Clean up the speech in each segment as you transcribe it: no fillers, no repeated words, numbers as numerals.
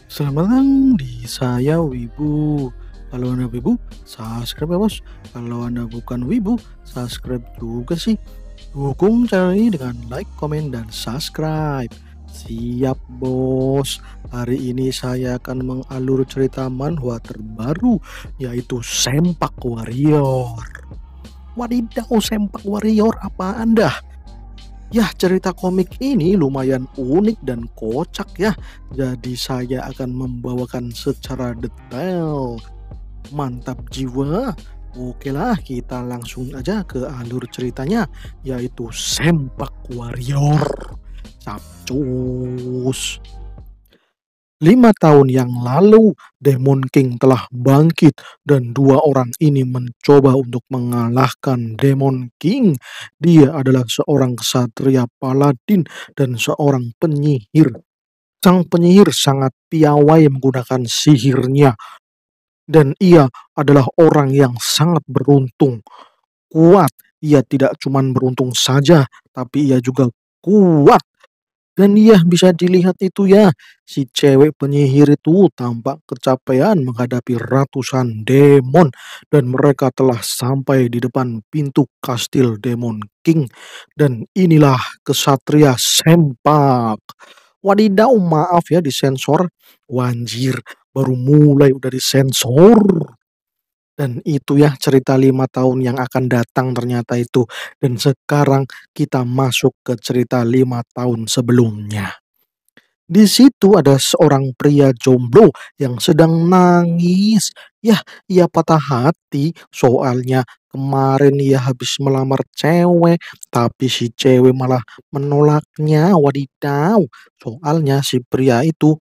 Selamat datang di Saya Wibu. Kalau Anda Wibu, subscribe ya bos. Kalau Anda bukan Wibu, subscribe juga sih. Dukung channel ini dengan like, komen, dan subscribe. Siap bos. Hari ini saya akan mengalur cerita manhwa terbaru, yaitu Sempak Warrior. Wadidaw, Sempak Warrior apa Anda? Ya, cerita komik ini lumayan unik dan kocak ya. Jadi saya akan membawakan secara detail. Mantap jiwa. Oke lah, kita langsung aja ke alur ceritanya, yaitu Sempak Warrior. Capcus. 5 tahun yang lalu, Demon King telah bangkit dan dua orang ini mencoba untuk mengalahkan Demon King. Dia adalah seorang ksatria paladin dan seorang penyihir. Sang penyihir sangat piawai menggunakan sihirnya dan ia adalah orang yang sangat beruntung, kuat. Ia tidak cuma beruntung saja, tapi ia juga kuat. Dan iya bisa dilihat itu ya, si cewek penyihir itu tampak kecapean menghadapi ratusan demon dan mereka telah sampai di depan pintu kastil Demon King. Dan inilah kesatria Sempak. Wadidaw, maaf ya disensor. Wanjir, baru mulai udah disensor. Dan itu ya cerita 5 tahun yang akan datang ternyata itu. Dan sekarang kita masuk ke cerita 5 tahun sebelumnya. Di situ ada seorang pria jomblo yang sedang nangis. Yah, ia patah hati soalnya kemarin ia habis melamar cewek, tapi si cewek malah menolaknya. Wadidaw, soalnya si pria itu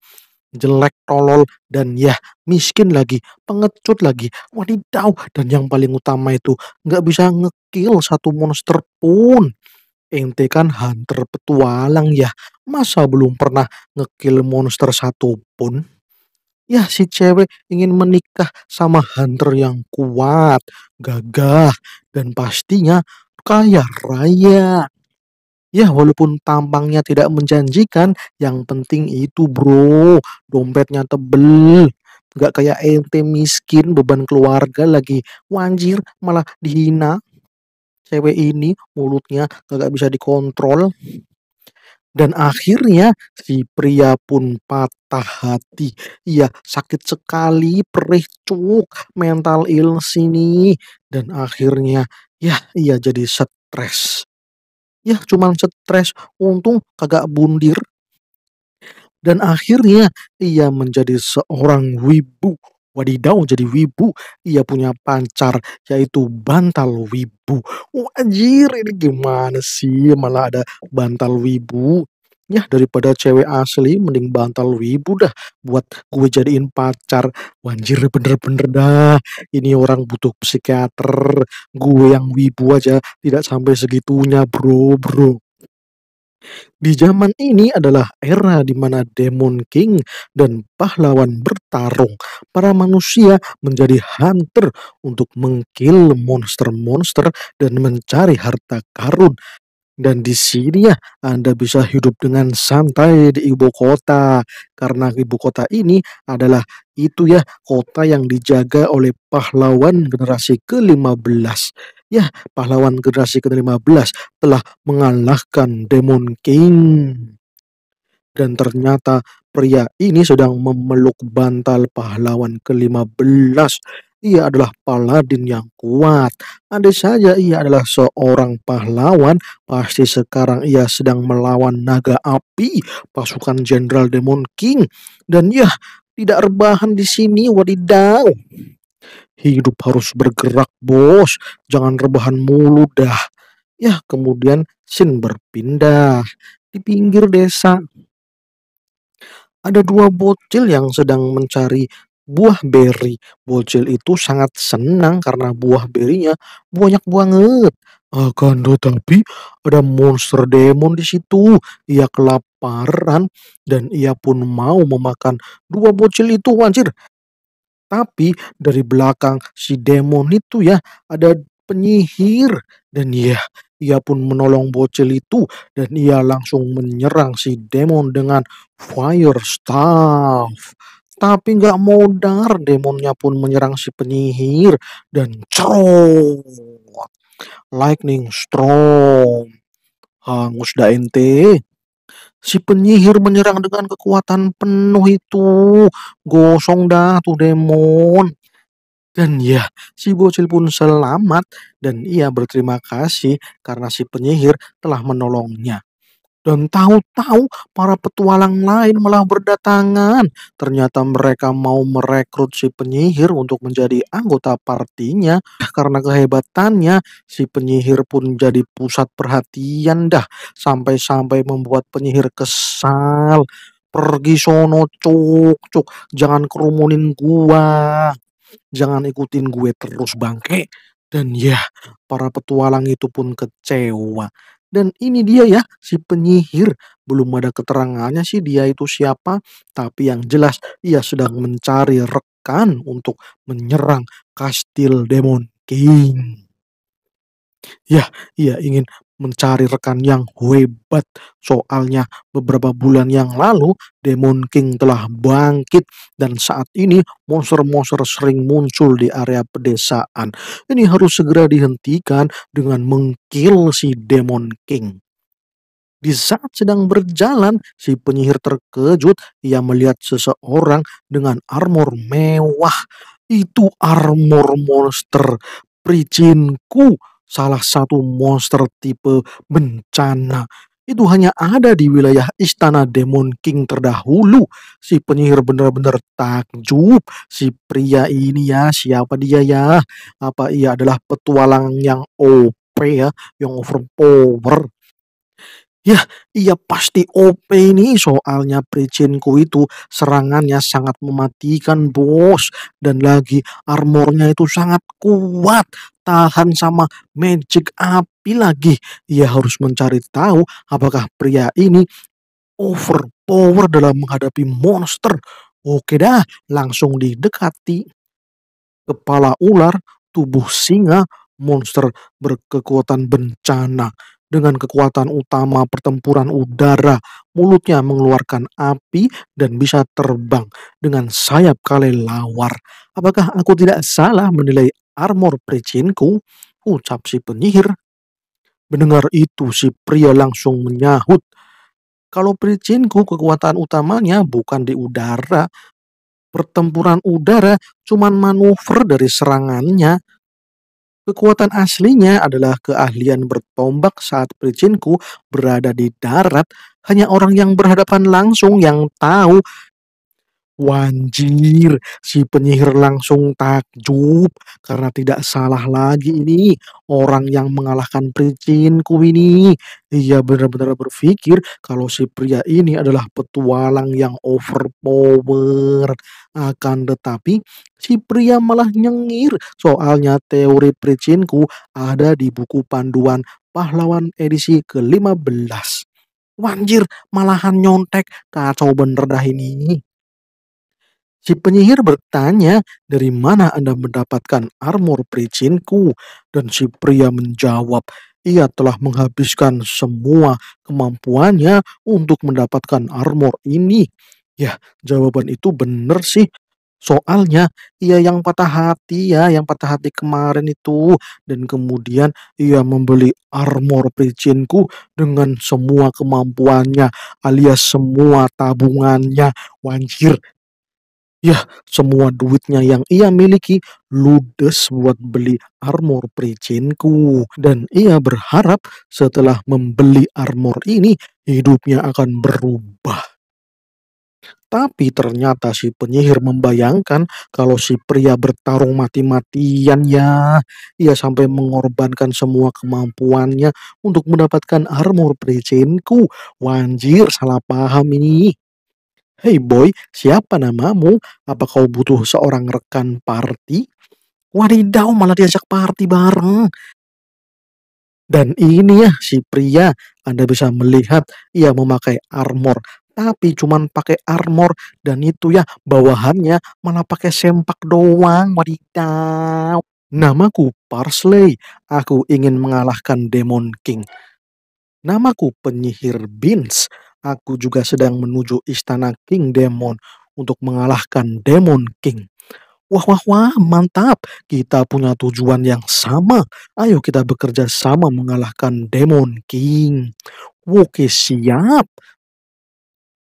jelek, tolol, dan ya miskin lagi, pengecut lagi. Wadidaw, dan yang paling utama itu nggak bisa ngekill satu monster pun. Ente kan hunter petualang ya, masa belum pernah ngekill monster satu pun? Ya si cewek ingin menikah sama hunter yang kuat, gagah, dan pastinya kaya raya. Ya walaupun tampangnya tidak menjanjikan, yang penting itu bro, dompetnya tebel. Gak kayak ente miskin, beban keluarga lagi. Wanjir, malah dihina. Cewek ini mulutnya kagak bisa dikontrol. Dan akhirnya si pria pun patah hati. Iya, sakit sekali, perih cuk, mental illness ini. Dan akhirnya ya ia jadi stres. Ya cuman stres, untung kagak bundir. Dan akhirnya ia menjadi seorang wibu. Wadidaw, jadi wibu. Ia punya pacar yaitu bantal wibu. Wajir, ini gimana sih malah ada bantal wibu? Ya daripada cewek asli mending bantal wibu dah buat gue jadiin pacar. Wanjir bener-bener dah. Ini orang butuh psikiater. Gue yang wibu aja tidak sampai segitunya bro. Di zaman ini adalah era di mana Demon King dan pahlawan bertarung. Para manusia menjadi hunter untuk mengkill monster-monster dan mencari harta karun. Dan di sini ya Anda bisa hidup dengan santai di ibu kota. Karena ibu kota ini adalah itu ya kota yang dijaga oleh pahlawan generasi ke-15. Ya, pahlawan generasi ke-15 telah mengalahkan Demon King. Dan ternyata pria ini sedang memeluk bantal pahlawan ke-15. Ia adalah paladin yang kuat. Andai saja ia adalah seorang pahlawan, pasti sekarang ia sedang melawan naga api, pasukan Jenderal Demon King. Dan ya, tidak rebahan di sini, wadidaw. Hidup harus bergerak, bos. Jangan rebahan mulu dah. Ya, kemudian scene berpindah di pinggir desa. Ada dua bocil yang sedang mencari buah beri. Bocil itu sangat senang karena buah berinya banyak banget. Akan tetapi ada monster demon di situ. Ia kelaparan dan ia pun mau memakan dua bocil itu, anjir. Tapi dari belakang si demon itu ya ada penyihir dan ya Ia pun menolong bocil itu dan ia langsung menyerang si demon dengan fire staff. Tapi nggak modar, demonnya pun menyerang si penyihir dan cerot. Lightning storm. Hangus dah ente. Si penyihir menyerang dengan kekuatan penuh itu. Gosong dah tuh demon. Dan ya, si bocil pun selamat dan ia berterima kasih karena si penyihir telah menolongnya. Dan tahu-tahu para petualang lain malah berdatangan. Ternyata mereka mau merekrut si penyihir untuk menjadi anggota partinya. Karena kehebatannya, si penyihir pun jadi pusat perhatian dah. Sampai-sampai membuat penyihir kesal. Pergi sono cuk, cuk. Jangan kerumunin gua. Jangan ikutin gue terus bangke. Dan ya, para petualang itu pun kecewa. Dan ini dia ya, si penyihir. Belum ada keterangannya sih dia itu siapa. Tapi yang jelas, ia sedang mencari rekan untuk menyerang Kastil Demon King. Ya, ia ingin mencari rekan yang hebat. Soalnya beberapa bulan yang lalu Demon King telah bangkit dan saat ini monster-monster sering muncul di area pedesaan. Ini harus segera dihentikan dengan mengkill si Demon King. Di saat sedang berjalan, si penyihir terkejut. Ia melihat seseorang dengan armor mewah. Itu armor monster Pricinku, salah satu monster tipe bencana. Itu hanya ada di wilayah istana Demon King terdahulu. Si penyihir benar-benar takjub. Si pria ini ya, siapa dia ya? Apa ia adalah petualang yang OP ya, yang overpower? Yah, iya pasti OP ini soalnya Pricinku itu serangannya sangat mematikan bos. Dan lagi armornya itu sangat kuat. Tahan sama magic api lagi. Ia harus mencari tahu apakah pria ini overpower dalam menghadapi monster. Oke dah, langsung didekati. Kepala ular, tubuh singa, monster berkekuatan bencana. Dengan kekuatan utama pertempuran udara, mulutnya mengeluarkan api dan bisa terbang dengan sayap kelelawar. Apakah aku tidak salah menilai armor Pricinku? Ucap si penyihir. Mendengar itu si pria langsung menyahut. Kalau Pricinku kekuatan utamanya bukan di udara, pertempuran udara cuman manuver dari serangannya. Kekuatan aslinya adalah keahlian bertombak saat Pricinku berada di darat. Hanya orang yang berhadapan langsung yang tahu. Wanjir, si penyihir langsung takjub karena tidak salah lagi ini orang yang mengalahkan Pricinku ini. Ia benar-benar berpikir kalau si pria ini adalah petualang yang overpower. Akan tetapi si pria malah nyengir soalnya teori Pricinku ada di buku panduan pahlawan edisi ke-15. Wanjir, malahan nyontek, kacau bener dah ini. Si penyihir bertanya, "Dari mana Anda mendapatkan armor Pricinku?" Dan si pria menjawab, ia telah menghabiskan semua kemampuannya untuk mendapatkan armor ini. Ya, jawaban itu benar sih. Soalnya ia yang patah hati ya, yang patah hati kemarin itu. Dan kemudian ia membeli armor Pricinku dengan semua kemampuannya alias semua tabungannya. Wanjir, ya, semua duitnya yang ia miliki ludes buat beli armor Pricinku. Dan ia berharap setelah membeli armor ini, hidupnya akan berubah. Tapi ternyata si penyihir membayangkan kalau si pria bertarung mati-matian ya. Ia sampai mengorbankan semua kemampuannya untuk mendapatkan armor Pricinku. Wanjir, salah paham ini. "Hei boy, siapa namamu? Apa kau butuh seorang rekan party?" Wadidaw, malah diajak party bareng. Dan ini ya si pria, Anda bisa melihat ia memakai armor. Tapi cuman pakai armor dan itu ya bawahannya malah pakai sempak doang. Wadidaw. Namaku Parsley, aku ingin mengalahkan Demon King. Namaku penyihir Beans, aku juga sedang menuju istana King Demon untuk mengalahkan Demon King. Wah, wah, wah, mantap. Kita punya tujuan yang sama. Ayo kita bekerja sama mengalahkan Demon King. Oke, siap.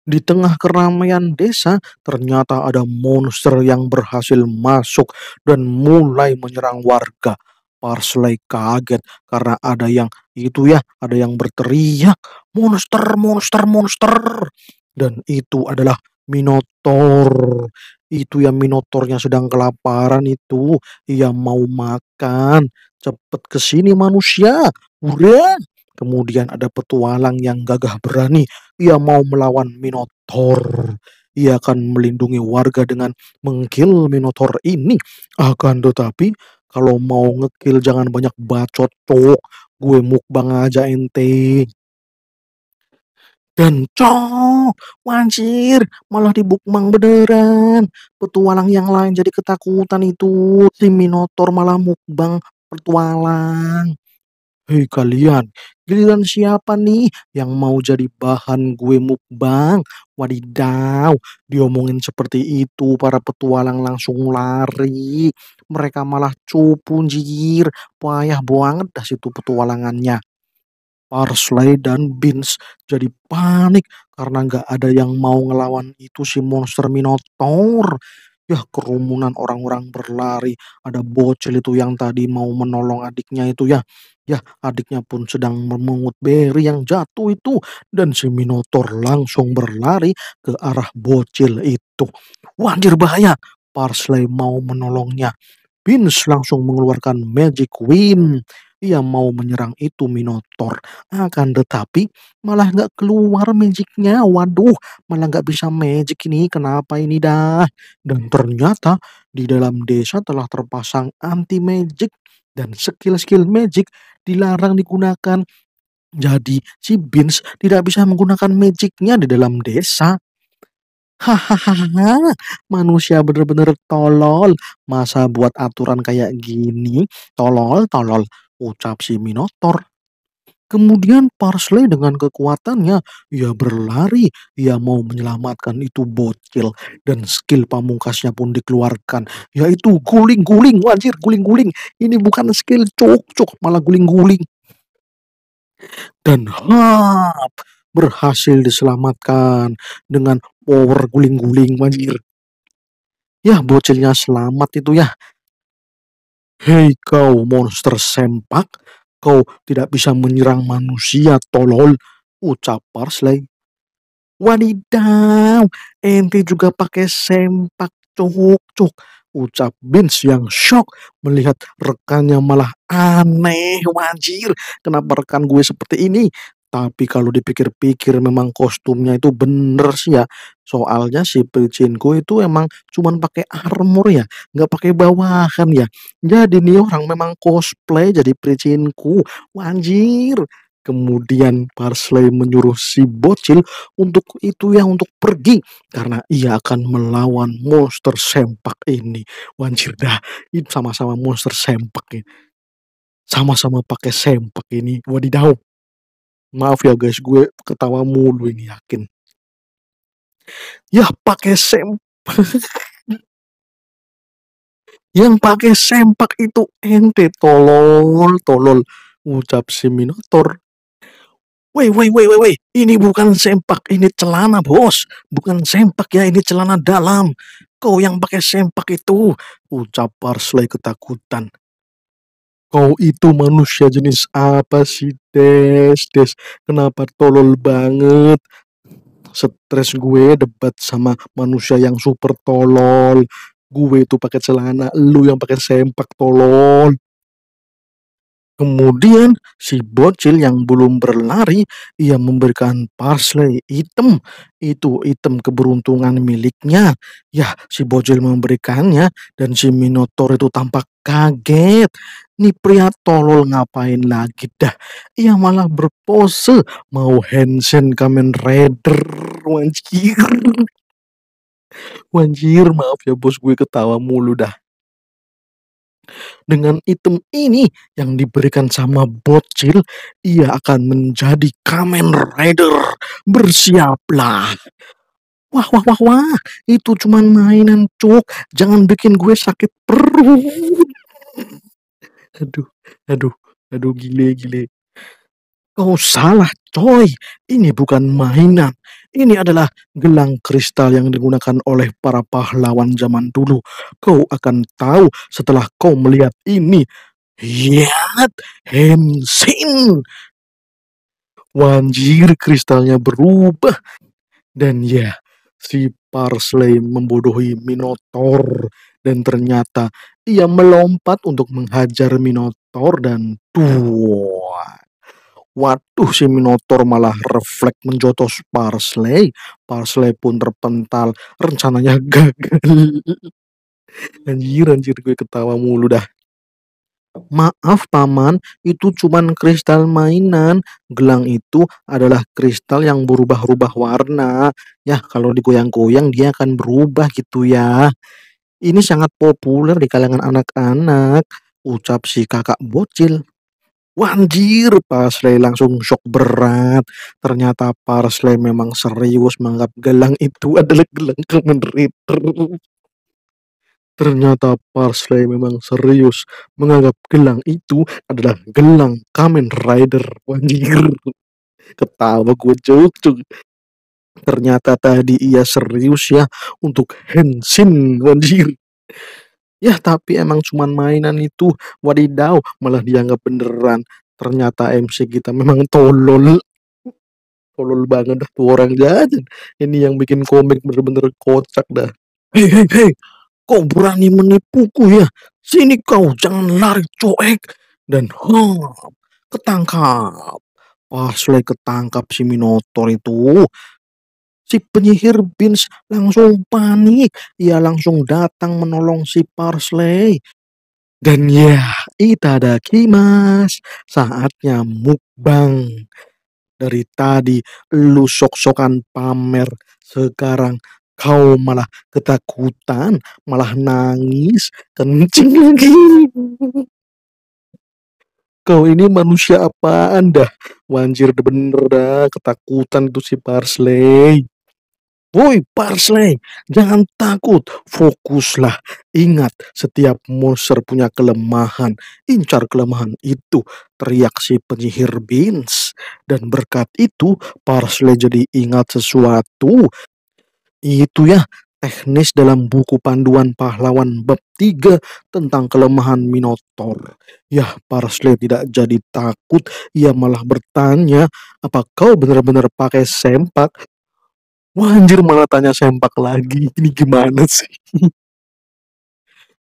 Di tengah keramaian desa, ternyata ada monster yang berhasil masuk dan mulai menyerang warga. Parsley kaget karena ada yang itu ya, ada yang berteriak, monster, monster, monster. Dan itu adalah Minotaur. Itu yang Minotaurnya sedang kelaparan itu. Ia mau makan. Cepet ke sini manusia. Hurra! Kemudian ada petualang yang gagah berani, ia mau melawan Minotaur. Ia akan melindungi warga dengan mengkill Minotaur ini. Akan tetapi, kalau mau ngekill jangan banyak bacot, cok. Gue mukbang aja ente. Dan cok, wanjir, malah dibukbang beneran. Petualang yang lain jadi ketakutan itu. Si Minotaur malah mukbang petualang. Hei kalian, giliran siapa nih yang mau jadi bahan gue mukbang? Wadidaw, diomongin seperti itu para petualang langsung lari. Mereka malah cupu anjir. Payah banget dah situ petualangannya. Parsley dan Beans jadi panik karena nggak ada yang mau ngelawan itu si monster Minotaur. Ya kerumunan orang-orang berlari. Ada bocil itu yang tadi mau menolong adiknya itu ya. Ya adiknya pun sedang memungut beri yang jatuh itu. Dan si Minotaur langsung berlari ke arah bocil itu. Wah, anjir bahaya. Parsley mau menolongnya. Beans langsung mengeluarkan Magic Win. Ia mau menyerang itu Minotaur. Akan tetapi malah nggak keluar magicnya. Waduh, malah nggak bisa magic ini. Kenapa ini dah? Dan ternyata di dalam desa telah terpasang anti magic dan skill-skill magic dilarang digunakan. Jadi si Beans tidak bisa menggunakan magicnya di dalam desa. Hahaha, manusia bener-bener tolol. Masa buat aturan kayak gini? Tolol, tolol, ucap si Minotaur. Kemudian Parsley dengan kekuatannya, ia berlari, ia mau menyelamatkan itu bocil. Dan skill pamungkasnya pun dikeluarkan, yaitu guling-guling, wajir guling-guling. Ini bukan skill cuk-cuk, malah guling-guling. Dan hap, berhasil diselamatkan dengan power guling-guling, wajir. Ya, bocilnya selamat itu ya. Hei kau monster sempak, kau tidak bisa menyerang manusia tolol, ucap Parsley. Wadidaw, ente juga pakai sempak cuk cuk, ucap Beans yang shock melihat rekannya malah aneh, wajir. Kenapa rekan gue seperti ini? Tapi kalau dipikir-pikir memang kostumnya itu bener sih ya. Soalnya si Pecinku itu emang cuman pakai armor ya, nggak pakai bawahan ya. Jadi nih orang memang cosplay jadi Pecinku. Wanjir. Kemudian Parsley menyuruh si bocil untuk itu ya untuk pergi karena ia akan melawan monster sempak ini. Wanjir dah, ini sama-sama monster sempak ya. Sama-sama pakai sempak ini. Wadidaw. Maaf ya guys, gue ketawa mulu ini yakin. Ya pakai yang pakai sempak itu ente tolol, tolol. Ucap si Minotaur. Woi, woi, woi, woi, woi, ini bukan sempak, ini celana bos. Bukan sempak ya, ini celana dalam. Kau yang pakai sempak itu, ucap Parsley ketakutan. Kau itu manusia jenis apa sih, Des? Des, kenapa tolol banget? Stres gue debat sama manusia yang super tolol. Gue itu pakai celana, lu yang pakai sempak tolol. Kemudian si bocil yang belum berlari, ia memberikan Parsley item. Itu item keberuntungan miliknya. Ya, si bocil memberikannya dan si Minotaur itu tampak kaget. Nih pria tolol ngapain lagi dah? Ia malah berpose mau Henshin Kamen Rider. Wanjir. Wanjir, maaf ya bos gue ketawa mulu dah. Dengan item ini yang diberikan sama bocil, ia akan menjadi Kamen Rider. Bersiaplah. Wah wah wah wah, itu cuman mainan, Cuk. Jangan bikin gue sakit perut. Aduh, aduh, aduh, gile, gile. Kau salah, coy. Ini bukan mainan. Ini adalah gelang kristal yang digunakan oleh para pahlawan zaman dulu. Kau akan tahu setelah kau melihat ini. Lihat, Henshin. Wanjir, kristalnya berubah. Dan ya, si Parsley membodohi Minotaur. Dan ternyata ia melompat untuk menghajar Minotaur dan tuh. Waduh, si Minotaur malah refleks menjotos Parsley. Parsley pun terpental. Rencananya gagal. Anjir, anjir, gue ketawa mulu dah. Maaf paman, itu cuman kristal mainan. Gelang itu adalah kristal yang berubah-ubah warna. Ya, kalau digoyang-goyang dia akan berubah gitu ya. Ini sangat populer di kalangan anak-anak. Ucap si kakak bocil. Wanjir, Parsley langsung shock berat. Ternyata Parsley memang serius menganggap gelang itu adalah gelang Kamen Rider. Ternyata Parsley memang serius menganggap gelang itu adalah gelang Kamen Rider. Wanjir, ketawa gue cuk, cuk. Ternyata tadi ia serius ya untuk Henshin. Wanjir. Ya tapi emang cuman mainan itu. Wadidaw, malah dianggap beneran. Ternyata MC kita memang tolol. Tolol banget dah tuh orang jajan. Ini yang bikin komik bener-bener kocak dah. Hei, hei, hei, kau berani menipuku ya? Sini kau, jangan lari coek. Dan ketangkap. Parsley ketangkap si Minotaur itu. Si penyihir Beans langsung panik. Ia langsung datang menolong si Parsley. Dan ya, itadakimasu. Saatnya mukbang. Dari tadi lu sok-sokan pamer. Sekarang kau malah ketakutan, malah nangis, kencing lagi. Kau ini manusia apaan dah? Wanjir bener dah, ketakutan itu si Parsley. Woi Parsley, jangan takut, fokuslah. Ingat, setiap monster punya kelemahan. Incar kelemahan itu, teriak si penyihir Beans. Dan berkat itu, Parsley jadi ingat sesuatu. Itu ya, teknis dalam buku panduan pahlawan bab 3 tentang kelemahan Minotaur. Ya, Parsley tidak jadi takut, ia malah bertanya, apa kau benar-benar pakai sempak? Wah anjir malah tanya sempak lagi. Ini gimana sih?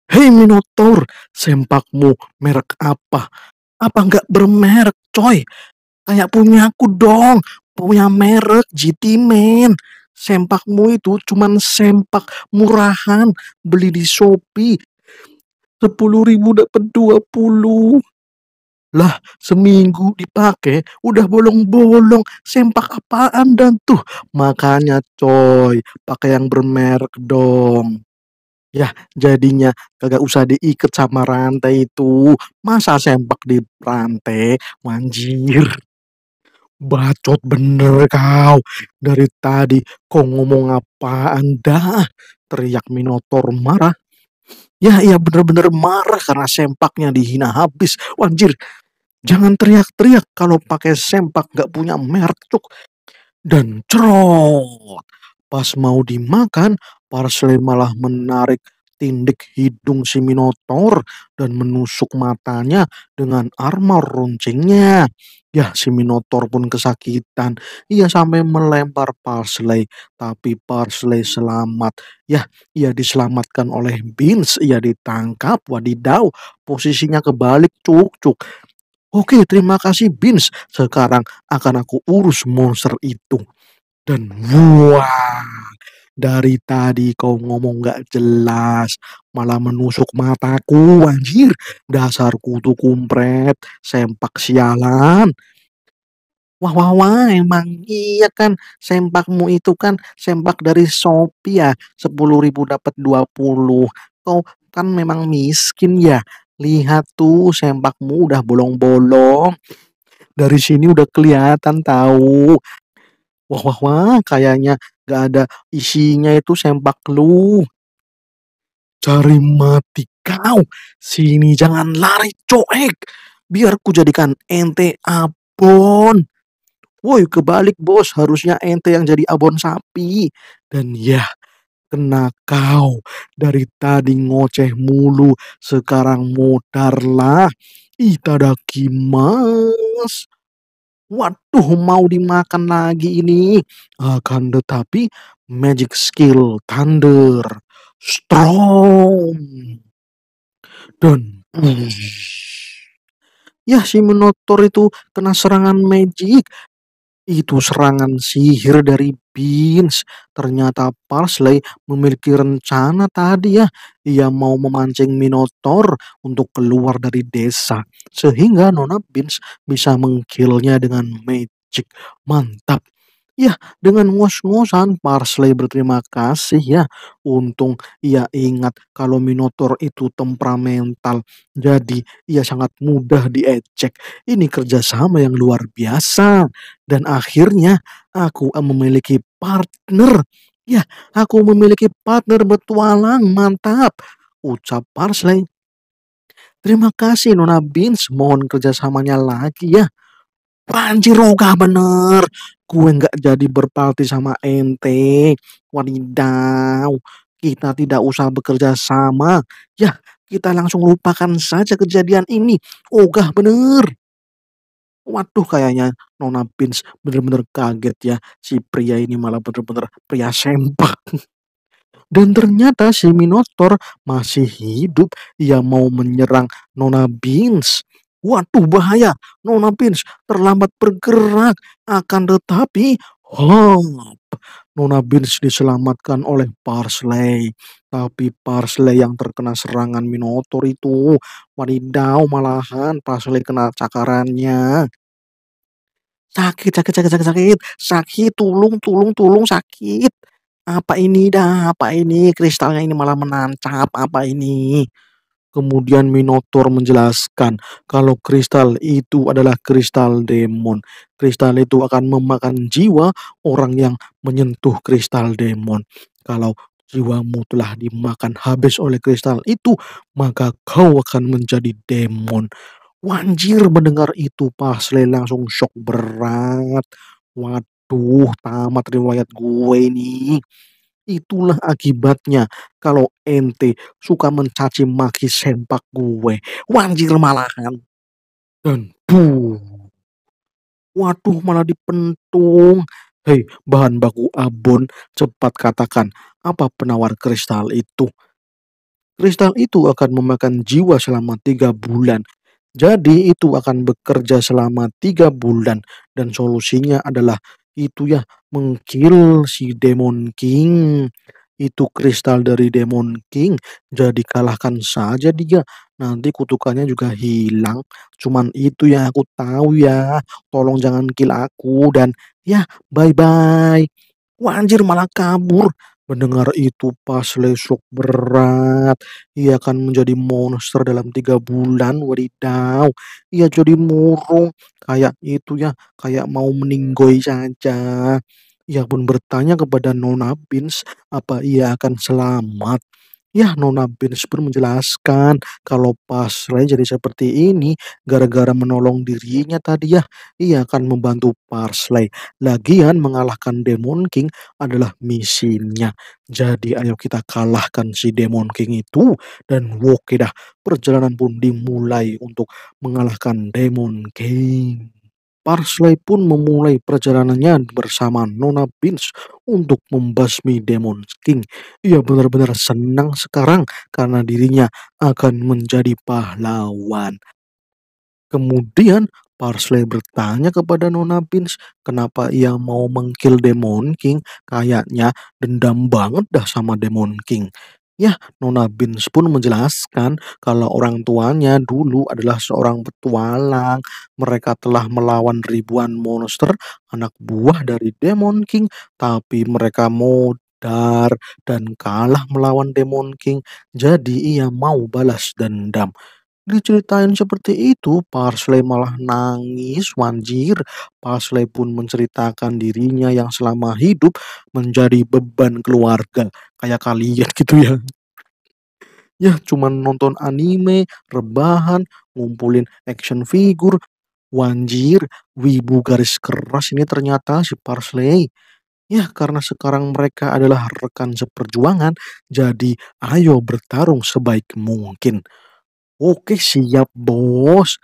Hei Minotaur, sempakmu merek apa? Apa nggak bermerek, coy? Kayak punyaku dong. Punya merek GT Man. Sempakmu itu cuman sempak murahan. Beli di Shopee. 10.000 dapat 20. Lah, seminggu dipakai udah bolong-bolong. Sempak apaan dan tuh? Makanya coy, pakai yang bermerek dong. Ya, jadinya kagak usah diikat sama rantai itu. Masa sempak di rantai? Manjir. Bacot bener kau. Dari tadi kau ngomong apaan dah? Teriak Minotaur marah. Ya, iya bener-bener marah karena sempaknya dihina habis. Wanjir, jangan teriak-teriak kalau pakai sempak gak punya merek, cuk. Dan cerot. Pas mau dimakan, Parsley malah menarik tindik hidung si Minotaur dan menusuk matanya dengan armor runcingnya. Ya, si Minotaur pun kesakitan. Ia sampai melempar Parsley, tapi Parsley selamat. Ya, ia diselamatkan oleh Beans. Ia ditangkap, wadidaw. Posisinya kebalik, cuk, cuk. Oke, terima kasih Beans. Sekarang akan aku urus monster itu. Dan wah, dari tadi kau ngomong gak jelas, malah menusuk mataku, anjir. Dasar kutu kumpret, sempak sialan. Wah, wah, wah, emang iya kan, sempakmu itu kan sempak dari Shopee ya, 10.000 dapat 20. Kau kan memang miskin ya, lihat tuh sempakmu udah bolong-bolong. Dari sini udah kelihatan tahu. Wah wah wah, kayaknya nggak ada isinya itu sempak lu. Cari mati kau. Sini jangan lari coek. Biar ku jadikan ente abon. Woi kebalik bos, harusnya ente yang jadi abon sapi. Dan ya, kena kau. Dari tadi ngoceh mulu, sekarang modarlah. Itadakimasu. Waduh, mau dimakan lagi ini. Akan tetapi, magic skill thunder. Strong. Dan ya si Minotaur itu kena serangan magic. Itu serangan sihir dari Beans. Ternyata Parsley memiliki rencana tadi ya. Ia mau memancing Minotaur untuk keluar dari desa. Sehingga Nona Beans bisa mengkillnya dengan magic. Mantap. Ya, dengan ngos-ngosan Parsley berterima kasih ya. Untung ia ingat kalau Minotaur itu temperamental. Jadi ia sangat mudah diejek. Ini kerjasama yang luar biasa. Dan akhirnya aku memiliki partner. Ya, aku memiliki partner bertualang. Mantap. Ucap Parsley. Terima kasih Nona Beans. Mohon kerjasamanya lagi ya. Anjir ogah bener. Gue nggak jadi berparti sama ente. Wadidaw. Kita tidak usah bekerja sama. Ya, kita langsung lupakan saja kejadian ini. Ogah bener. Waduh kayaknya Nona Beans bener-bener kaget ya. Si pria ini malah bener-bener pria sempak. Dan ternyata si Minotaur masih hidup. Ia mau menyerang Nona Beans. Waduh bahaya. Nona Beans terlambat bergerak. Akan tetapi hop, Nona Beans diselamatkan oleh Parsley. Tapi Parsley yang terkena serangan Minotaur itu. Wadidaw malahan Parsley kena cakarannya. Sakit sakit sakit sakit sakit, sakit, tulung tulung tulung, sakit. Apa ini dah, apa ini? Kristalnya ini malah menancap, apa ini? Kemudian Minotaur menjelaskan kalau kristal itu adalah kristal demon. Kristal itu akan memakan jiwa orang yang menyentuh kristal demon. Kalau jiwamu telah dimakan habis oleh kristal itu, maka kau akan menjadi demon. Wanjir mendengar itu Parsley langsung shock berat. Waduh, tamat riwayat gue ini. Itulah akibatnya kalau ente suka mencaci maki sempak gue. Wanjir malahan. Dan waduh malah dipentung. Hei, bahan baku abon, cepat katakan apa penawar kristal itu. Kristal itu akan memakan jiwa selama 3 bulan. Jadi itu akan bekerja selama 3 bulan. Dan solusinya adalah itu ya, mengkill si Demon King. Itu kristal dari Demon King. Jadi kalahkan saja dia. Nanti kutukannya juga hilang. Cuman itu yang aku tahu ya. Tolong jangan kill aku. Dan ya, bye-bye. Wah anjir malah kabur. Mendengar itu pas lesok berat. Ia akan menjadi monster dalam 3 bulan. Wadidaw. Ia jadi murung. Kayak itu ya. Kayak mau meninggoy saja. Ia pun bertanya kepada Nona Beans. Apa ia akan selamat? Ya, Nona Beans pun menjelaskan kalau pas Ray jadi seperti ini gara-gara menolong dirinya tadi ya, ia akan membantu Parsley. Lagian mengalahkan Demon King adalah misinya. Jadi ayo kita kalahkan si Demon King itu dan oke dah perjalanan pun dimulai untuk mengalahkan Demon King. Parsley pun memulai perjalanannya bersama Nona Beans untuk membasmi Demon King. Ia benar-benar senang sekarang karena dirinya akan menjadi pahlawan. Kemudian Parsley bertanya kepada Nona Beans kenapa ia mau mengkill Demon King. Kayaknya dendam banget dah sama Demon King. Ya, Nona Beans pun menjelaskan kalau orang tuanya dulu adalah seorang petualang. Mereka telah melawan ribuan monster anak buah dari Demon King. Tapi mereka modar dan kalah melawan Demon King. Jadi ia mau balas dendam. Diceritain seperti itu, Parsley malah nangis, anjir. Parsley pun menceritakan dirinya yang selama hidup menjadi beban keluarga, kayak kalian gitu ya. Ya cuman nonton anime, rebahan, ngumpulin action figure, wanjir, wibu garis keras ini ternyata si Parsley. Ya karena sekarang mereka adalah rekan seperjuangan, jadi ayo bertarung sebaik mungkin. Oke siap bos.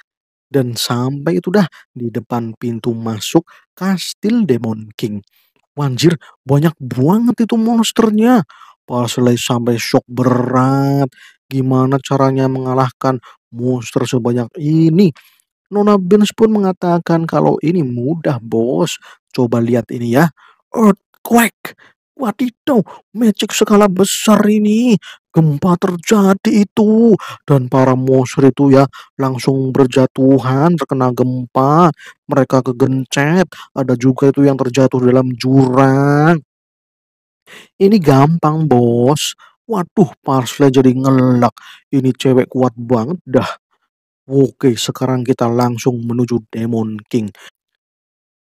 Dan sampai itu dah di depan pintu masuk kastil Demon King. Wanjir, banyak banget itu monsternya. Parsley sampai shock berat. Gimana caranya mengalahkan monster sebanyak ini? Nona Beans pun mengatakan kalau ini mudah bos. Coba lihat ini ya. Earthquake. Wadidaw, magic skala besar ini. Gempa terjadi itu. Dan para monster itu ya langsung berjatuhan terkena gempa. Mereka kegencet. Ada juga itu yang terjatuh dalam jurang. Ini gampang bos. Waduh, Parsley jadi ngelak. Ini cewek kuat banget dah. Oke, sekarang kita langsung menuju Demon King.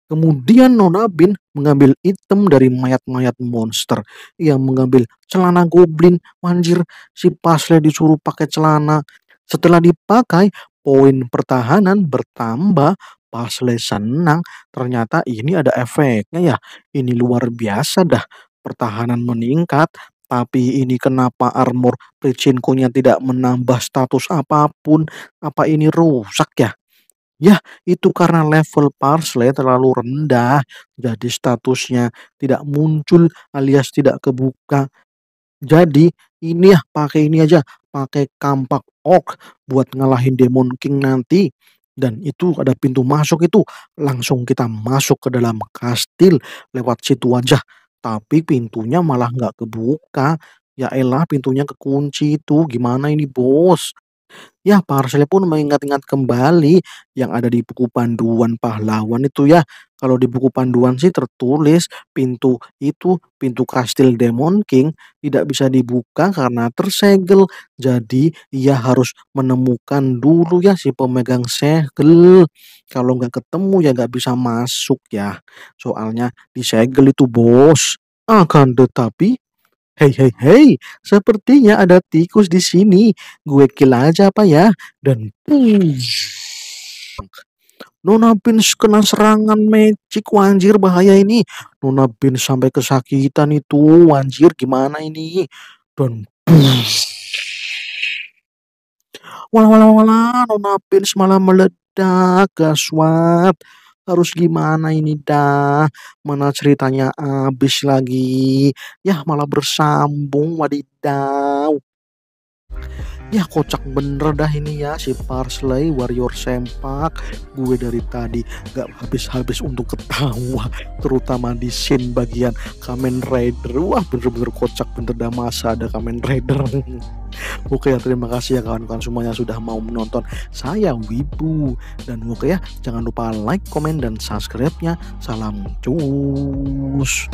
Kemudian Nona Bin mengambil item dari mayat-mayat monster. Ia mengambil celana goblin. Manjir, si Parsley disuruh pakai celana. Setelah dipakai, poin pertahanan bertambah. Parsley senang. Ternyata ini ada efeknya ya. Ini luar biasa dah. Pertahanan meningkat. Tapi ini kenapa armor Pachinko-nya tidak menambah status apapun? Apa ini rusak ya? Ya, itu karena level Parsley terlalu rendah, jadi statusnya tidak muncul alias tidak kebuka. Jadi ini ya, pakai ini aja, pakai kampak orc buat ngalahin Demon King nanti. Dan itu ada pintu masuk itu, langsung kita masuk ke dalam kastil lewat situ aja. Tapi pintunya malah nggak kebuka. Ya elah, pintunya kekunci itu. Gimana ini, bos? Ya, Parsley pun mengingat-ingat kembali yang ada di buku panduan pahlawan itu ya. Kalau di buku panduan sih tertulis pintu itu, pintu kastil Demon King tidak bisa dibuka karena tersegel. Jadi ia harus menemukan dulu ya si pemegang segel. Kalau nggak ketemu ya nggak bisa masuk ya. Soalnya disegel itu bos. Akan tetapi hei hei hei, sepertinya ada tikus di sini. Gue kill aja apa ya? Dan Nona Beans kena serangan magic, wanjir bahaya ini. Nona Beans sampai kesakitan itu, wanjir gimana ini? Dan walah walah walah, Nona Beans malah meledak, gaswat. Harus gimana ini dah? Mana ceritanya habis lagi? Yah malah bersambung, wadidaw. Ya kocak bener dah ini ya si Parsley Warrior Sempak. Gue dari tadi gak habis-habis untuk ketawa. Terutama di scene bagian Kamen Rider. Wah bener-bener kocak bener dah masa ada Kamen Rider. Oke ya terima kasih ya kawan-kawan semuanya sudah mau menonton saya Wibu. Dan oke ya jangan lupa like, komen, dan subscribe-nya. Salam cus.